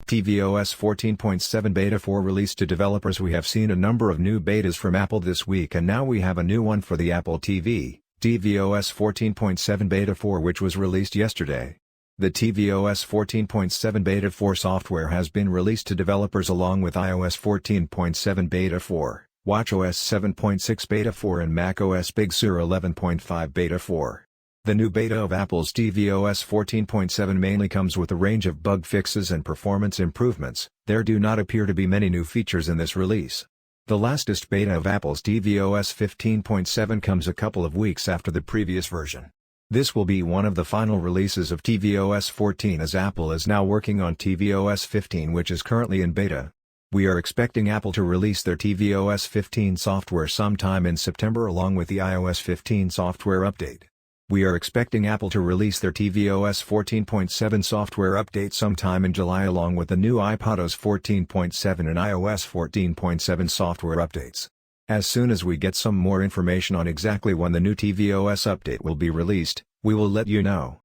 tvOS 14.7 Beta 4 released to developers. We have seen a number of new betas from Apple this week, and now we have a new one for the Apple TV, tvOS 14.7 Beta 4, which was released yesterday. The tvOS 14.7 Beta 4 software has been released to developers along with iOS 14.7 Beta 4, watchOS 7.6 Beta 4 and macOS Big Sur 11.5 Beta 4. The new beta of Apple's tvOS 14.7 mainly comes with a range of bug fixes and performance improvements. There do not appear to be many new features in this release. The latest beta of Apple's tvOS 15.7 comes a couple of weeks after the previous version. This will be one of the final releases of tvOS 14, as Apple is now working on tvOS 15, which is currently in beta. We are expecting Apple to release their tvOS 15 software sometime in September along with the iOS 15 software update. We are expecting Apple to release their tvOS 14.7 software update sometime in July along with the new iPadOS 14.7 and iOS 14.7 software updates. As soon as we get some more information on exactly when the new tvOS update will be released, we will let you know.